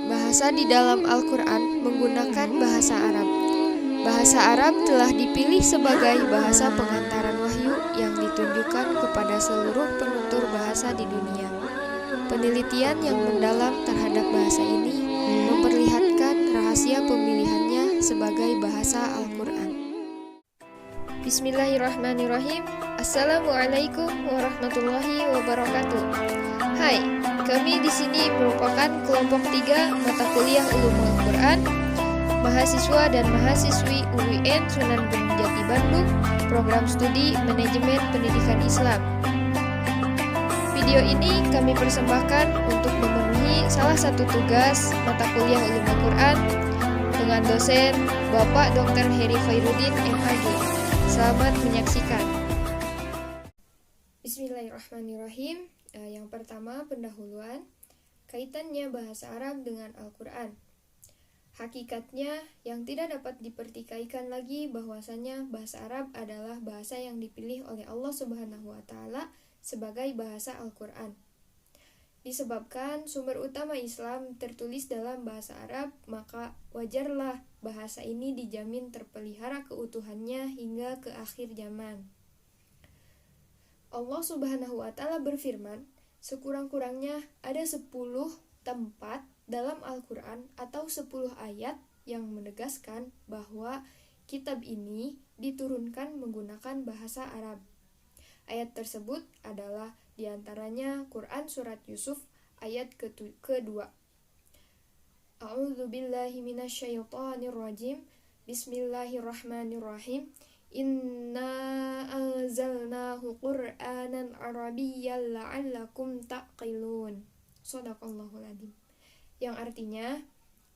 Bahasa di dalam Al-Quran menggunakan bahasa Arab. Bahasa Arab telah dipilih sebagai bahasa pengantaran wahyu yang ditunjukkan kepada seluruh penutur bahasa di dunia. Penelitian yang mendalam terhadap bahasa ini memperlihatkan rahasia pemilihannya sebagai bahasa Al-Quran. Bismillahirrahmanirrahim. Assalamualaikum warahmatullahi wabarakatuh. Hai, kami di sini merupakan kelompok 3 mata kuliah Ulumul Al-Quran, mahasiswa dan mahasiswi UIN Sunan Gunung Jati Bandung, program studi Manajemen Pendidikan Islam. Video ini kami persembahkan untuk memenuhi salah satu tugas mata kuliah Ulumul Al-Quran dengan dosen Bapak Dr. Heri Khairuddin MAG. Selamat menyaksikan. Bismillahirrahmanirrahim. Yang pertama, pendahuluan. Kaitannya bahasa Arab dengan Al-Quran. Hakikatnya yang tidak dapat dipertikaikan lagi bahwasanya bahasa Arab adalah bahasa yang dipilih oleh Allah Subhanahu wa taala sebagai bahasa Al-Quran. Disebabkan sumber utama Islam tertulis dalam bahasa Arab, maka wajarlah bahasa ini dijamin terpelihara keutuhannya hingga ke akhir zaman. Allah Subhanahu wa taala berfirman, sekurang-kurangnya ada 10 tempat dalam Al-Quran atau 10 ayat yang menegaskan bahwa kitab ini diturunkan menggunakan bahasa Arab. Ayat tersebut adalah diantaranya Quran Surat Yusuf ayat kedua. A'udzu billahi minasyaitonir rajim. Bismillahirrahmanirrahim. Inna anzalnahu Qur'anan Arabiyyan la'allakum ta'qilun. Shadaqallahul adzim. Yang artinya,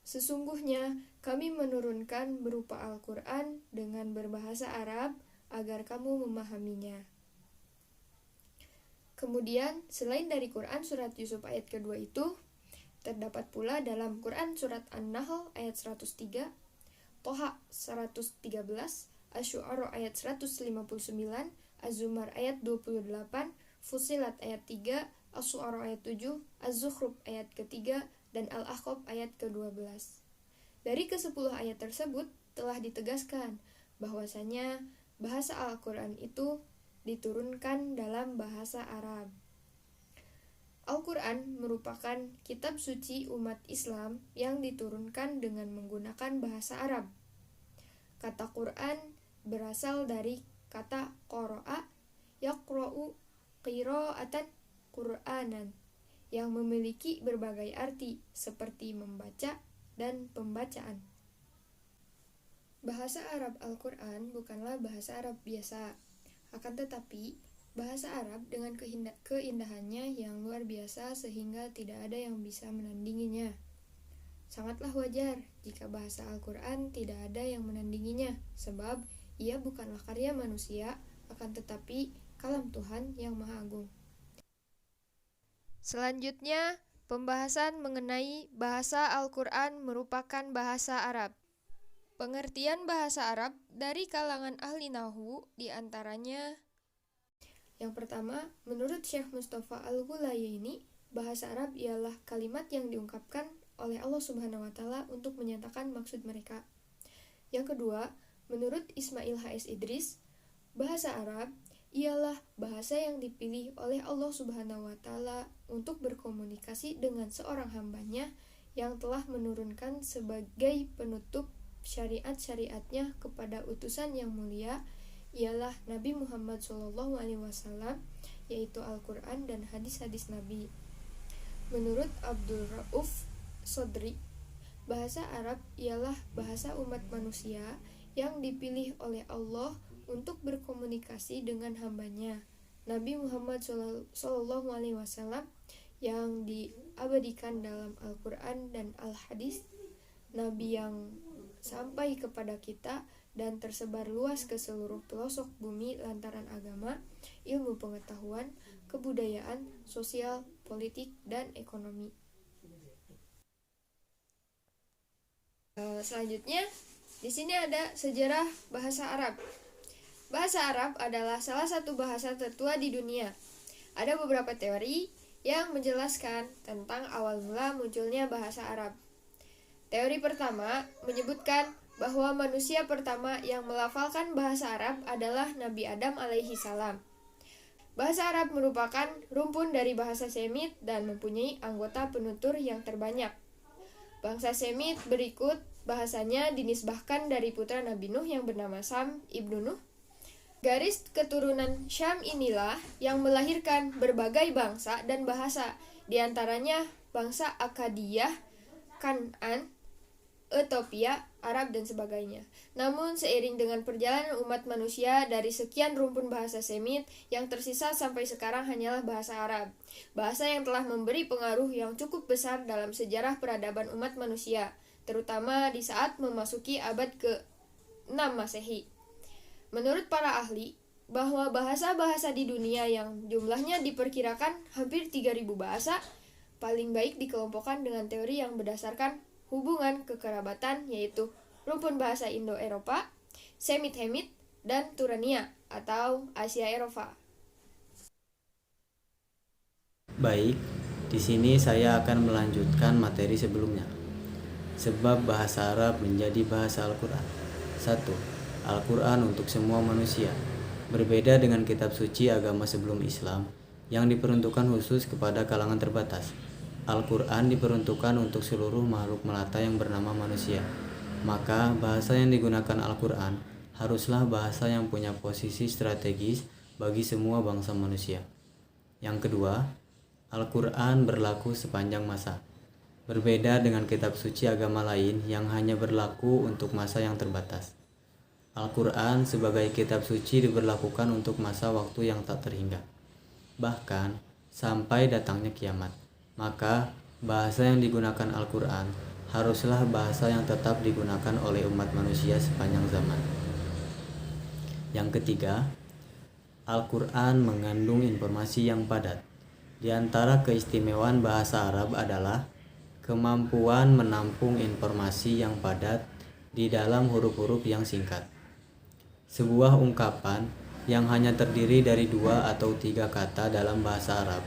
sesungguhnya kami menurunkan berupa Al-Quran dengan berbahasa Arab agar kamu memahaminya. Kemudian, selain dari Quran Surat Yusuf ayat kedua itu, terdapat pula dalam Quran Surat An-Nahl ayat 103, Toha 113, Asy-Syu'ara ayat 159, Az-Zumar ayat 28, Fussilat ayat 3, Asy-Syu'ara ayat 7, Az-Zukhruf ayat ketiga, dan Al-Ahqaf ayat ke-12. Dari ke-10 ayat tersebut telah ditegaskan bahwasanya bahasa Al-Quran itu diturunkan dalam bahasa Arab. Al-Quran merupakan kitab suci umat Islam yang diturunkan dengan menggunakan bahasa Arab. Kata Quran berasal dari kata qara'a, yaqra'u, qira'atan, qur'anan, yang memiliki berbagai arti seperti membaca dan pembacaan. Bahasa Arab Al-Quran bukanlah bahasa Arab biasa, akan tetapi bahasa Arab dengan keindahannya yang luar biasa sehingga tidak ada yang bisa menandinginya. Sangatlah wajar jika bahasa Al-Quran tidak ada yang menandinginya, sebab ia bukanlah karya manusia, akan tetapi kalam Tuhan yang Maha Agung. Selanjutnya, pembahasan mengenai bahasa Al-Quran merupakan bahasa Arab. Pengertian bahasa Arab dari kalangan ahli nahwu diantaranya: yang pertama, menurut Syekh Mustafa Al-Ghulayaini, bahasa Arab ialah kalimat yang diungkapkan oleh Allah Subhanahu wa taala untuk menyatakan maksud mereka. Yang kedua, menurut Ismail H.S. Idris, bahasa Arab ialah bahasa yang dipilih oleh Allah Subhanahu wa taala untuk berkomunikasi dengan seorang hambanya yang telah menurunkan sebagai penutup syariat-syariatnya kepada utusan yang mulia, ialah Nabi Muhammad SAW, yaitu Al-Quran dan hadis-hadis Nabi. Menurut Abdul Rauf Sodri, bahasa Arab ialah bahasa umat manusia yang dipilih oleh Allah untuk berkomunikasi dengan hambanya, Nabi Muhammad SAW, yang diabadikan dalam Al-Quran dan Al-Hadis, Nabi yang sampai kepada kita dan tersebar luas ke seluruh pelosok bumi lantaran agama, ilmu pengetahuan, kebudayaan, sosial, politik, dan ekonomi. Selanjutnya, di sini ada sejarah bahasa Arab. Bahasa Arab adalah salah satu bahasa tertua di dunia. Ada beberapa teori yang menjelaskan tentang awal mula munculnya bahasa Arab. Teori pertama menyebutkan bahwa manusia pertama yang melafalkan bahasa Arab adalah Nabi Adam alaihi salam. Bahasa Arab merupakan rumpun dari bahasa Semit dan mempunyai anggota penutur yang terbanyak. Bangsa Semit berikut bahasanya dinisbahkan dari putra Nabi Nuh yang bernama Sam ibnu Nuh. Garis keturunan Syam inilah yang melahirkan berbagai bangsa dan bahasa, diantaranya bangsa Akkadiyah, Kan'an, Ethiopia, Arab, dan sebagainya. Namun seiring dengan perjalanan umat manusia dari sekian rumpun bahasa Semit, yang tersisa sampai sekarang hanyalah bahasa Arab. Bahasa yang telah memberi pengaruh yang cukup besar dalam sejarah peradaban umat manusia, terutama di saat memasuki abad ke-6 Masehi. Menurut para ahli, bahwa bahasa-bahasa di dunia yang jumlahnya diperkirakan hampir 3.000 bahasa, paling baik dikelompokkan dengan teori yang berdasarkan hubungan kekerabatan, yaitu rumpun bahasa Indo-Eropa, Semit-Hemit, dan Turania atau Asia Eropa. Baik, di sini saya akan melanjutkan materi sebelumnya. Sebab bahasa Arab menjadi bahasa Al-Quran. 1. Al-Quran untuk semua manusia. Berbeda dengan kitab suci agama sebelum Islam yang diperuntukkan khusus kepada kalangan terbatas. Al-Quran diperuntukkan untuk seluruh makhluk melata yang bernama manusia. Maka bahasa yang digunakan Al-Quran haruslah bahasa yang punya posisi strategis bagi semua bangsa manusia. Yang kedua, Al-Quran berlaku sepanjang masa. Berbeda dengan kitab suci agama lain yang hanya berlaku untuk masa yang terbatas. Al-Quran sebagai kitab suci diberlakukan untuk masa waktu yang tak terhingga, bahkan sampai datangnya kiamat. Maka bahasa yang digunakan Al-Quran haruslah bahasa yang tetap digunakan oleh umat manusia sepanjang zaman. Yang ketiga, Al-Quran mengandung informasi yang padat. Di antara keistimewaan bahasa Arab adalah kemampuan menampung informasi yang padat di dalam huruf-huruf yang singkat. Sebuah ungkapan yang hanya terdiri dari 2 atau 3 kata dalam bahasa Arab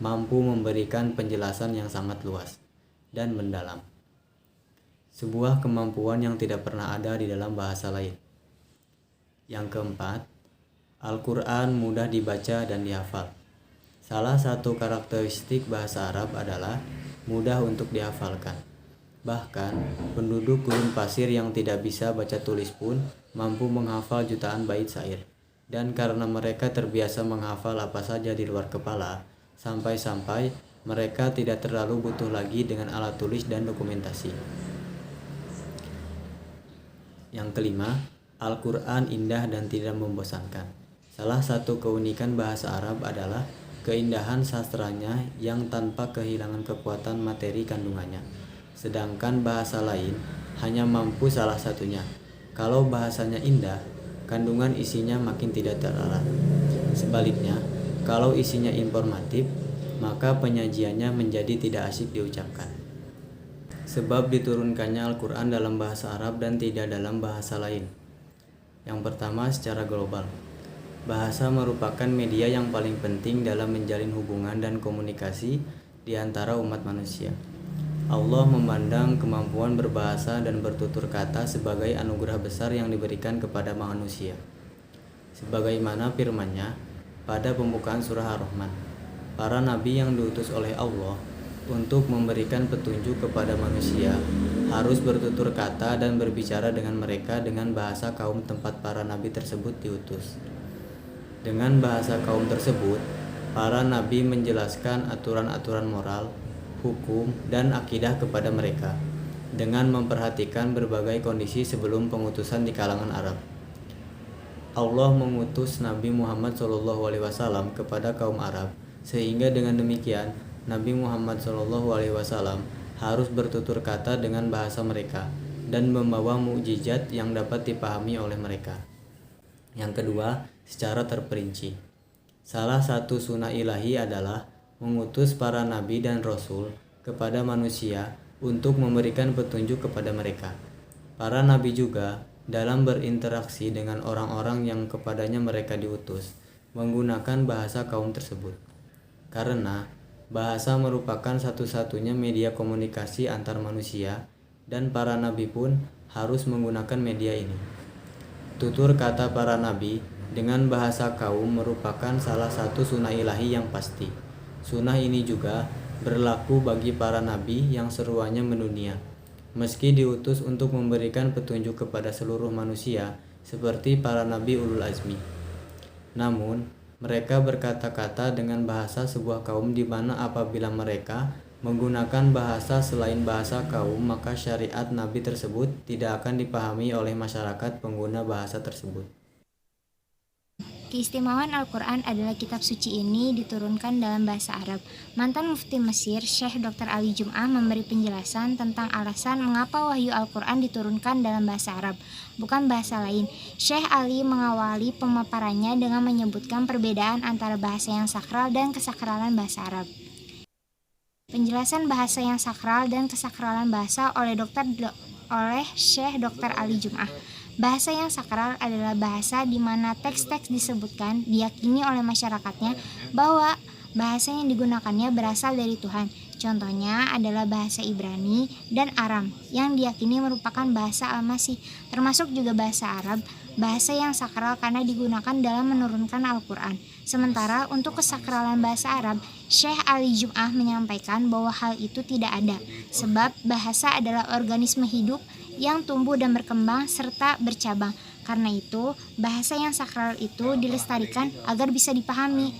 mampu memberikan penjelasan yang sangat luas dan mendalam. Sebuah kemampuan yang tidak pernah ada di dalam bahasa lain. Yang keempat, Al-Quran mudah dibaca dan dihafal. Salah satu karakteristik bahasa Arab adalah mudah untuk dihafalkan. Bahkan, penduduk gurun pasir yang tidak bisa baca tulis pun mampu menghafal jutaan bait syair. Dan karena mereka terbiasa menghafal apa saja di luar kepala, sampai-sampai mereka tidak terlalu butuh lagi dengan alat tulis dan dokumentasi. Yang kelima, Al-Quran indah dan tidak membosankan. Salah satu keunikan bahasa Arab adalah keindahan sastranya yang tanpa kehilangan kekuatan materi kandungannya. Sedangkan bahasa lain hanya mampu salah satunya. Kalau bahasanya indah, kandungan isinya makin tidak terarah. Sebaliknya, kalau isinya informatif, maka penyajiannya menjadi tidak asyik diucapkan. Sebab diturunkannya Al-Quran dalam bahasa Arab dan tidak dalam bahasa lain. Yang pertama, secara global. Bahasa merupakan media yang paling penting dalam menjalin hubungan dan komunikasi di antara umat manusia. Allah memandang kemampuan berbahasa dan bertutur kata sebagai anugerah besar yang diberikan kepada manusia. Sebagaimana firman-Nya pada pembukaan surah Ar-Rahman, para nabi yang diutus oleh Allah untuk memberikan petunjuk kepada manusia harus bertutur kata dan berbicara dengan mereka dengan bahasa kaum tempat para nabi tersebut diutus. Dengan bahasa kaum tersebut, para nabi menjelaskan aturan-aturan moral, hukum, dan akidah kepada mereka dengan memperhatikan berbagai kondisi sebelum pengutusan di kalangan Arab. Allah mengutus Nabi Muhammad SAW kepada kaum Arab, sehingga dengan demikian Nabi Muhammad SAW harus bertutur kata dengan bahasa mereka dan membawa mukjizat yang dapat dipahami oleh mereka. Yang kedua, secara terperinci. Salah satu sunnah ilahi adalah mengutus para nabi dan rasul kepada manusia untuk memberikan petunjuk kepada mereka. Para nabi juga dalam berinteraksi dengan orang-orang yang kepadanya mereka diutus menggunakan bahasa kaum tersebut. Karena Bahasa merupakan satu-satunya media komunikasi antar manusia, dan para nabi pun harus menggunakan media ini. Tutur kata para nabi dengan bahasa kaum merupakan salah satu sunnah ilahi yang pasti. Sunnah ini juga berlaku bagi para nabi yang seruannya mendunia, meski diutus untuk memberikan petunjuk kepada seluruh manusia seperti para nabi ulul azmi. Namun, mereka berkata-kata dengan bahasa sebuah kaum di mana apabila mereka menggunakan bahasa selain bahasa kaum, maka syariat nabi tersebut tidak akan dipahami oleh masyarakat pengguna bahasa tersebut. Keistimewaan Al-Quran adalah kitab suci ini diturunkan dalam bahasa Arab. Mantan Mufti Mesir, Syekh Dr. Ali Jum'ah memberi penjelasan tentang alasan mengapa wahyu Al-Quran diturunkan dalam bahasa Arab, bukan bahasa lain. Syekh Ali mengawali pemaparannya dengan menyebutkan perbedaan antara bahasa yang sakral dan kesakralan bahasa Arab. Penjelasan bahasa yang sakral dan kesakralan bahasa oleh Syekh Dr. Ali Jum'ah. Bahasa yang sakral adalah bahasa di mana teks-teks disebutkan diyakini oleh masyarakatnya bahwa bahasa yang digunakannya berasal dari Tuhan. Contohnya adalah bahasa Ibrani dan Aram yang diyakini merupakan bahasa Al-Masih, termasuk juga bahasa Arab, bahasa yang sakral karena digunakan dalam menurunkan Al-Quran. Sementara untuk kesakralan bahasa Arab, Syekh Ali Jum'ah menyampaikan bahwa hal itu tidak ada, sebab bahasa adalah organisme hidup yang tumbuh dan berkembang serta bercabang. Karena itu, bahasa yang sakral itu dilestarikan agar bisa dipahami.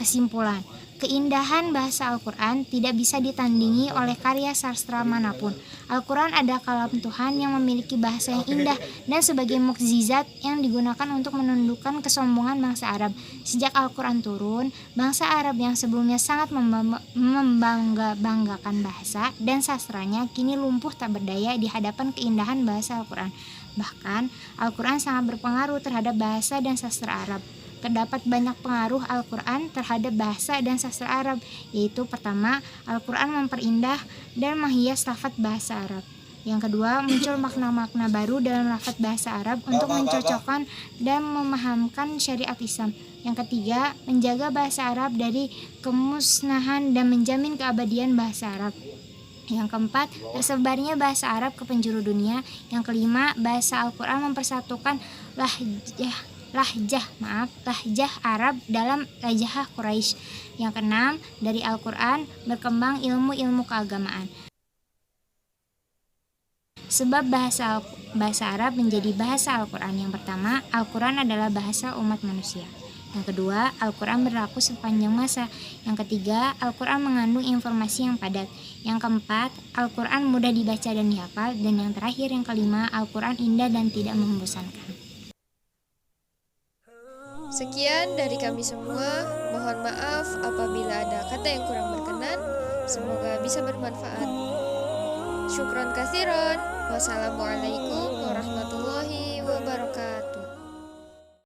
Kesimpulan, keindahan bahasa Al-Quran tidak bisa ditandingi oleh karya sastra manapun. Al-Quran adalah kalam Tuhan yang memiliki bahasa yang indah dan sebagai mukjizat yang digunakan untuk menundukkan kesombongan bangsa Arab. Sejak Al-Quran turun, bangsa Arab yang sebelumnya sangat membanggakan bahasa dan sastranya kini lumpuh tak berdaya di hadapan keindahan bahasa Al-Quran. Bahkan, Al-Quran sangat berpengaruh terhadap bahasa dan sastra Arab. Terdapat banyak pengaruh Al-Quran terhadap bahasa dan sastra Arab, yaitu pertama, Al-Quran memperindah dan menghias lafaz bahasa Arab. Yang kedua, muncul makna-makna baru dalam lafaz bahasa Arab untuk mencocokkan dan memahamkan syariat Islam. Yang ketiga, menjaga bahasa Arab dari kemusnahan dan menjamin keabadian bahasa Arab. Yang keempat, tersebarnya bahasa Arab ke penjuru dunia. Yang kelima, bahasa Al-Quran mempersatukan lahjah Arab dalam lahjah Quraisy. Yang keenam, dari Al-Quran berkembang ilmu-ilmu keagamaan. Sebab bahasa Arab menjadi bahasa Al-Quran. Yang pertama, Al-Quran adalah bahasa umat manusia. Yang kedua, Al-Quran berlaku sepanjang masa. Yang ketiga, Al-Quran mengandung informasi yang padat. Yang keempat, Al-Quran mudah dibaca dan dihafal. Dan yang terakhir, yang kelima, Al-Quran indah dan tidak membosankan. Sekian dari kami semua. Mohon maaf apabila ada kata yang kurang berkenan. Semoga bisa bermanfaat. Syukron katsiron. Wassalamualaikum warahmatullahi wabarakatuh.